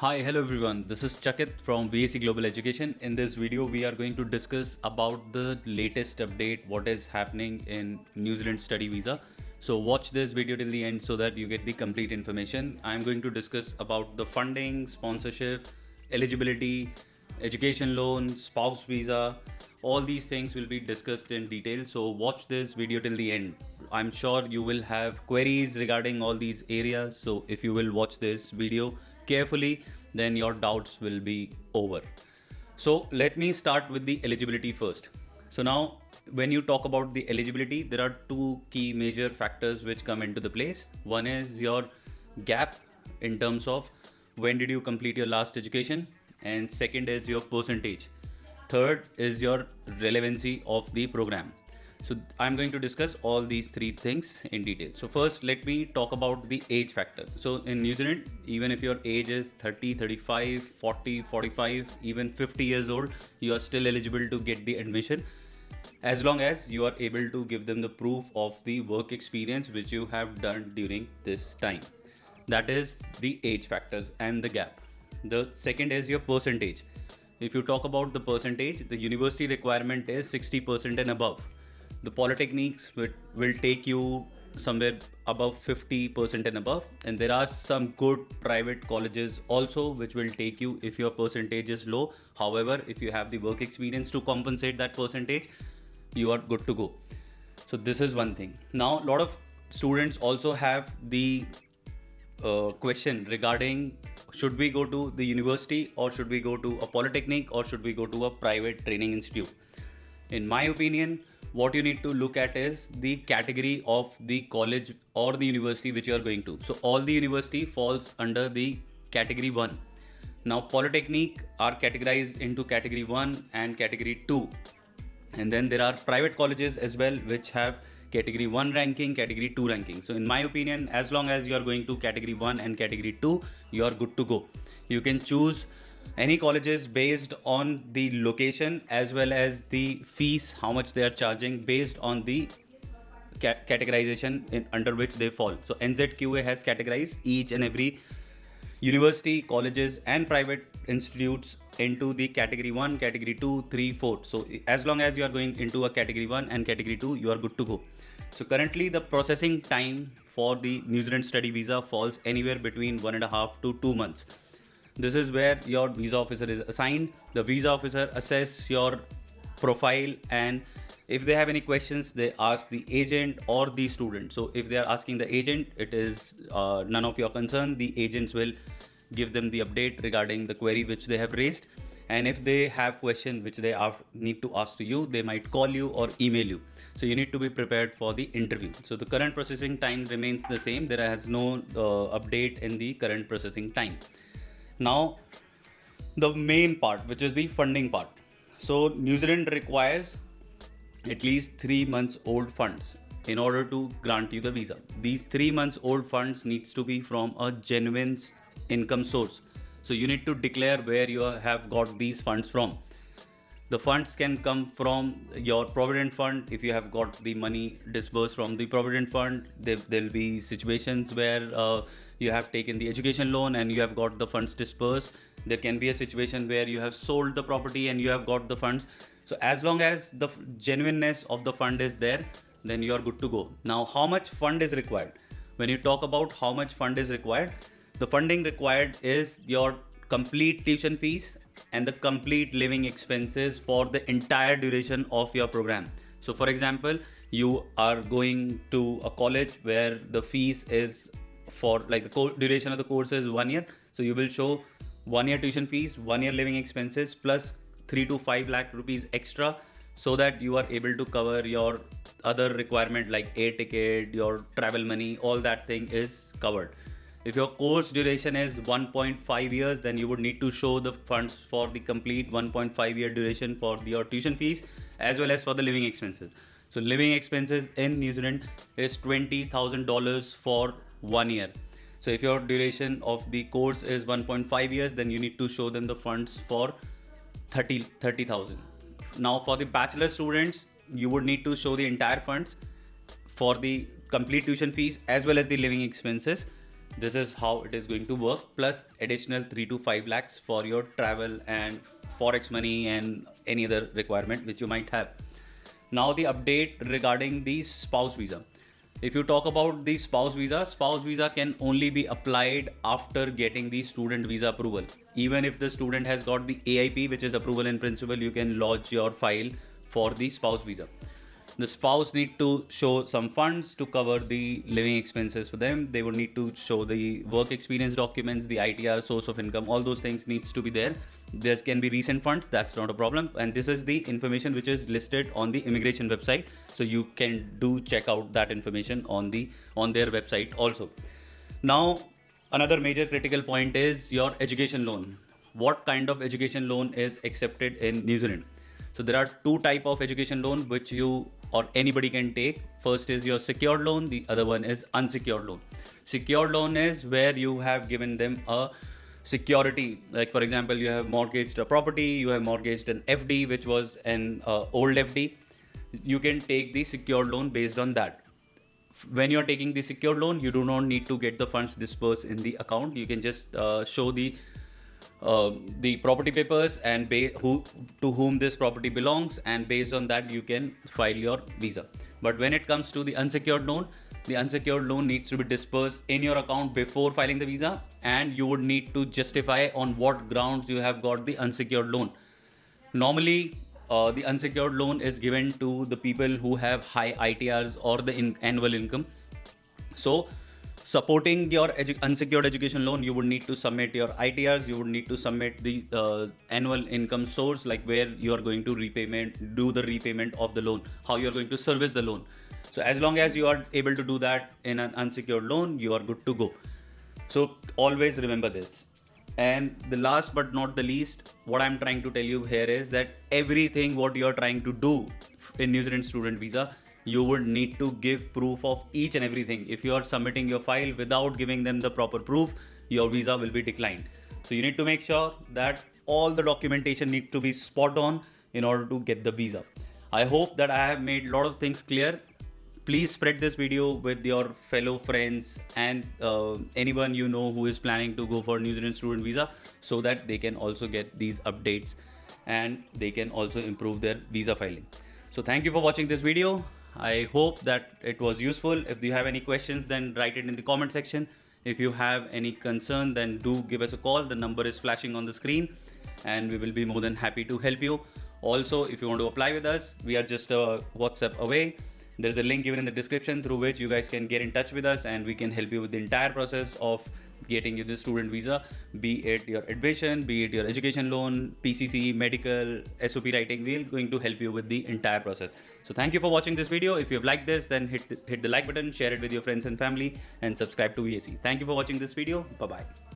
Hi, hello everyone. This is Chakit from VAC Global Education. In this video, we are going to discuss about the latest update, what is happening in New Zealand study visa. So watch this video till the end so that you get the complete information. I'm going to discuss about the funding, sponsorship, eligibility, education loan, spouse visa. All these things will be discussed in detail. So watch this video till the end. I'm sure you will have queries regarding all these areas. So if you will watch this video carefully, then your doubts will be over. So let me start with the eligibility first. So now when you talk about the eligibility, there are two key major factors which come into the place. One is your gap in terms of when did you complete your last education, and second is your percentage. Third is your relevancy of the program. So I'm going to discuss all these three things in detail. So first, let me talk about the age factor. So in New Zealand, even if your age is 30, 35, 40, 45, even 50 years old, you are still eligible to get the admission as long as you are able to give them the proof of the work experience which you have done during this time. That is the age factors and the gap. The second is your percentage. If you talk about the percentage, the university requirement is 60% and above. The polytechnics will take you somewhere above 50% and above, and there are some good private colleges also which will take you if your percentage is low. However, if you have the work experience to compensate that percentage, you are good to go. So this is one thing. Now a lot of students also have the question regarding, should we go to the university or should we go to a polytechnic or should we go to a private training institute? In my opinion, what you need to look at is the category of the college or the university which you are going to. So all the university falls under the category 1. Now polytechnic are categorized into category 1 and category 2. And then there are private colleges as well which have category 1 ranking, category 2 ranking. So in my opinion, as long as you are going to category 1 and category 2, you are good to go. You can choose any colleges based on the location as well as the fees, how much they are charging based on the categorization under which they fall. So NZQA has categorized each and every university, colleges and private institutes into the category 1, category 2, 3, 4. So as long as you are going into a category 1 and category 2, you are good to go. So currently the processing time for the New Zealand study visa falls anywhere between 1.5 to 2 months. This is where your visa officer is assigned. The visa officer assess your profile, and if they have any questions, they ask the agent or the student. So if they are asking the agent, it is none of your concern. The agents will give them the update regarding the query which they have raised. And if they have question which they need to ask to you, they might call you or email you. So you need to be prepared for the interview. So the current processing time remains the same. There has no update in the current processing time. Now, the main part, which is the funding part. So New Zealand requires at least 3 months old funds in order to grant you the visa. These 3 months old funds needs to be from a genuine income source. So you need to declare where you have got these funds from. The funds can come from your provident fund. If you have got the money disbursed from the provident fund, there will be situations where you have taken the education loan and you have got the funds disbursed. There can be a situation where you have sold the property and you have got the funds. So as long as the genuineness of the fund is there, then you are good to go. Now, how much fund is required? When you talk about how much fund is required, the funding required is your complete tuition fees and the complete living expenses for the entire duration of your program. So for example, you are going to a college where the fees is for like the duration of the course is 1 year. So you will show 1 year tuition fees, 1 year living expenses plus 3 to 5 lakh rupees extra, so that you are able to cover your other requirement like air ticket, your travel money, all that thing is covered. If your course duration is 1.5 years, then you would need to show the funds for the complete 1.5 year duration for your tuition fees as well as for the living expenses. So living expenses in New Zealand is $20,000 for 1 year. So if your duration of the course is 1.5 years, then you need to show them the funds for 30,000. Now for the bachelor students, you would need to show the entire funds for the complete tuition fees as well as the living expenses. This is how it is going to work, plus additional 3 to 5 lakhs for your travel and forex money and any other requirement which you might have. Now the update regarding the spouse visa. If you talk about the spouse visa can only be applied after getting the student visa approval. Even if the student has got the AIP, which is approval in principle, you can lodge your file for the spouse visa. The spouse need to show some funds to cover the living expenses for them. They would need to show the work experience documents, the ITR, source of income, all those things needs to be there. There can be recent funds, that's not a problem. And this is the information which is listed on the immigration website. So you can do check out that information on their website also. Now, another major critical point is your education loan. What kind of education loan is accepted in New Zealand? So there are two type of education loan which you or anybody can take. First is your secured loan, the other one is unsecured loan. Secured loan is where you have given them a security, like for example you have mortgaged a property, you have mortgaged an FD which was an old FD. You can take the secured loan based on that. When you are taking the secured loan, you do not need to get the funds dispersed in the account. You can just show the property papers and to whom this property belongs, and based on that you can file your visa. But when it comes to the unsecured loan needs to be dispersed in your account before filing the visa, and you would need to justify on what grounds you have got the unsecured loan. Normally the unsecured loan is given to the people who have high ITRs or the annual income. So supporting your unsecured education loan, you would need to submit your ITRs, you would need to submit the annual income source, like where you are going to do the repayment of the loan, how you are going to service the loan. So as long as you are able to do that in an unsecured loan, you are good to go. So always remember this. And the last but not the least, what I'm trying to tell you here is that everything what you are trying to do in New Zealand student visa, you would need to give proof of each and everything. If you are submitting your file without giving them the proper proof, your visa will be declined. So you need to make sure that all the documentation need to be spot on in order to get the visa. I hope that I have made a lot of things clear. Please spread this video with your fellow friends and anyone you know who is planning to go for New Zealand student visa, so that they can also get these updates and they can also improve their visa filing. So thank you for watching this video. I hope that it was useful. If you have any questions, then write it in the comment section. If you have any concern, then do give us a call. The number is flashing on the screen and we will be more than happy to help you. Also, if you want to apply with us, we are just a WhatsApp away. There's a link given in the description through which you guys can get in touch with us, and we can help you with the entire process of getting you the student visa, be it your admission, be it your education loan, PCC, medical, SOP writing. We're going to help you with the entire process. So thank you for watching this video. If you've liked this, then hit the like button, share it with your friends and family, and subscribe to VAC. Thank you for watching this video. Bye-bye.